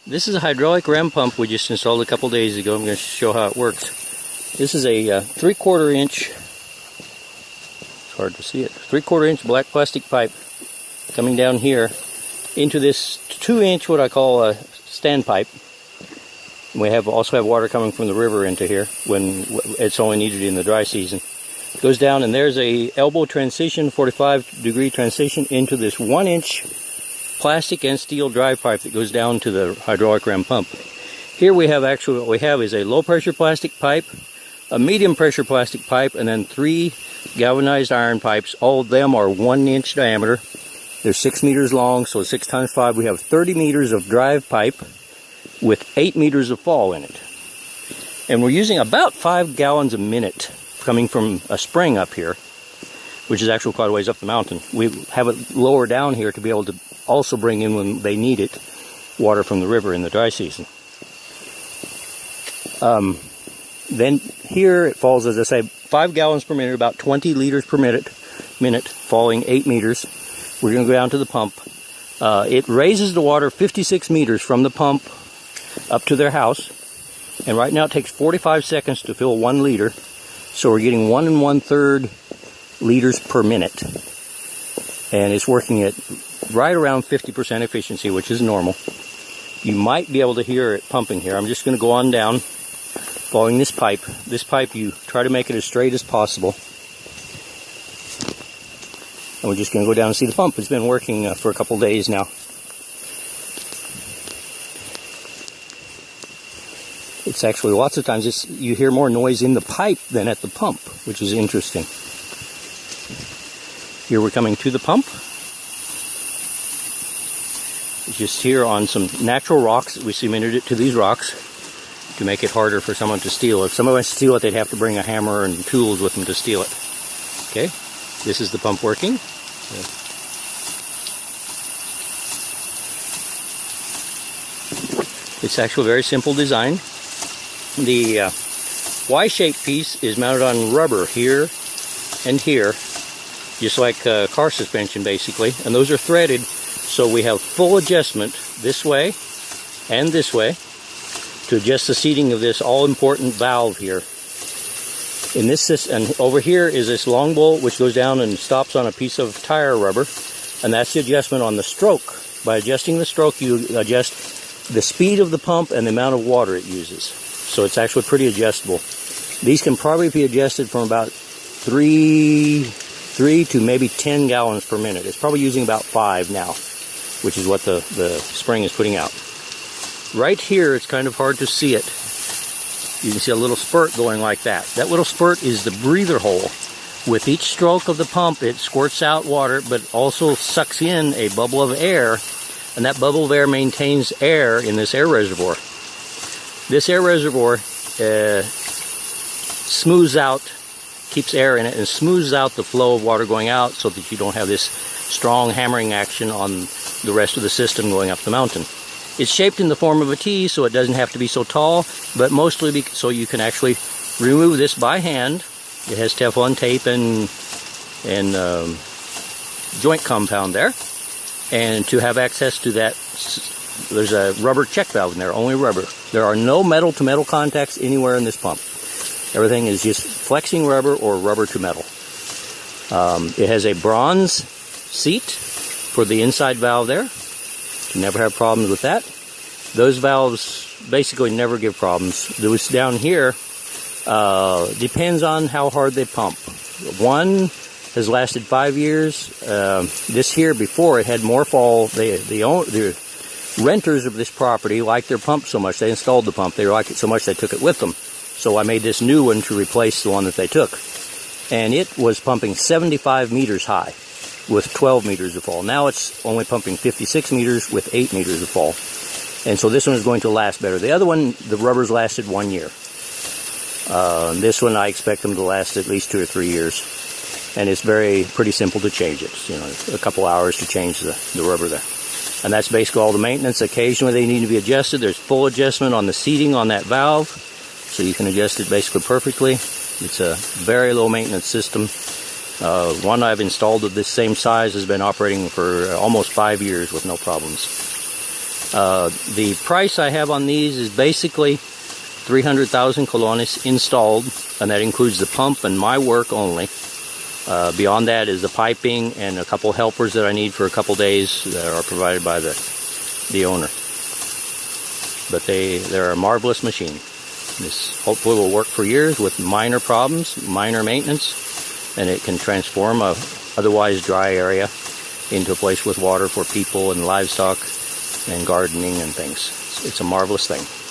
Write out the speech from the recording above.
This is a hydraulic ram pump we just installed a couple days ago. I'm going to show how it works. This is a 3/4 inch, it's hard to see it, 3/4 inch black plastic pipe coming down here into this 2-inch what I call a standpipe. We also have water coming from the river into here when it's only needed in the dry season. It goes down and there's a elbow transition, 45-degree transition into this 1-inch plastic and steel drive pipe that goes down to the hydraulic ram pump. Here we have actually what we have is a low pressure plastic pipe, a medium pressure plastic pipe, and then 3 galvanized iron pipes. All of them are 1-inch diameter. They're 6 meters long, so 6 times 5, we have 30 meters of drive pipe with 8 meters of fall in it. And we're using about 5 gallons a minute coming from a spring up here, which is actually quite a ways up the mountain. We have it lower down here to be able to also bring in, when they need it, water from the river in the dry season. Then here it falls, as I say, 5 gallons per minute, about 20 liters per minute, falling 8 meters. We're going to go down to the pump. It raises the water 56 meters from the pump up to their house. And right now it takes 45 seconds to fill 1 liter. So we're getting 1 1/3 liters per minute. And it's working at right around 50% efficiency, which is normal. You might be able to hear it pumping here. I'm just going to go on down following this pipe. This pipe, you try to make it as straight as possible. And we're just going to go down and see the pump. It's been working for a couple days now. It's actually lots of times you hear more noise in the pipe than at the pump, which is interesting. Here we're coming to the pump. Just here on some natural rocks. We cemented it to these rocks to make it harder for someone to steal. If someone wants to steal it, they'd have to bring a hammer and tools with them to steal it. Okay, this is the pump working. It's actually a very simple design. The Y-shaped piece is mounted on rubber here and here, just like car suspension basically, and those are threaded so we have full adjustment this way and this way to adjust the seating of this all-important valve here. In this system, and over here is this long bolt which goes down and stops on a piece of tire rubber, and that's the adjustment on the stroke. By adjusting the stroke, you adjust the speed of the pump and the amount of water it uses. So it's actually pretty adjustable. These can probably be adjusted from about 3 to maybe 10 gallons per minute. It's probably using about 5 now, which is what the spring is putting out. Right here, it's kind of hard to see it. You can see a little spurt going like that. That little spurt is the breather hole. With each stroke of the pump, it squirts out water, but also sucks in a bubble of air, and that bubble of air maintains air in this air reservoir. This air reservoir smooths out, keeps air in it, and smooths out the flow of water going out so that you don't have this strong hammering action on the rest of the system going up the mountain. It's shaped in the form of a T, so it doesn't have to be so tall, but mostly so you can actually remove this by hand. It has Teflon tape and joint compound there. And to have access to that, there's a rubber check valve in there, only rubber. There are no metal-to-metal contacts anywhere in this pump. Everything is just flexing rubber or rubber to metal. It has a bronze seat for the inside valve there. You never have problems with that. Those valves basically never give problems. Those down here depends on how hard they pump. One has lasted 5 years. This here, before, it had more fall. The renters of this property liked their pump so much. They installed the pump. They liked it so much they took it with them. So I made this new one to replace the one that they took. And it was pumping 75 meters high with 12 meters of fall. Now it's only pumping 56 meters with 8 meters of fall. And so this one is going to last better. The other one, the rubbers lasted 1 year. This one, I expect them to last at least 2 or 3 years. And it's pretty simple to change it. You know, a couple hours to change the rubber there. And that's basically all the maintenance. Occasionally they need to be adjusted. There's full adjustment on the seating on that valve, so you can adjust it basically perfectly. It's a very low maintenance system. One I've installed of this same size has been operating for almost 5 years with no problems. The price I have on these is basically 300,000 colones installed, and that includes the pump and my work only. Beyond that is the piping and a couple helpers that I need for a couple days that are provided by the owner. But they're a marvelous machine. This hopefully will work for years with minor problems, minor maintenance, and it can transform a otherwise dry area into a place with water for people and livestock and gardening and things. It's a marvelous thing.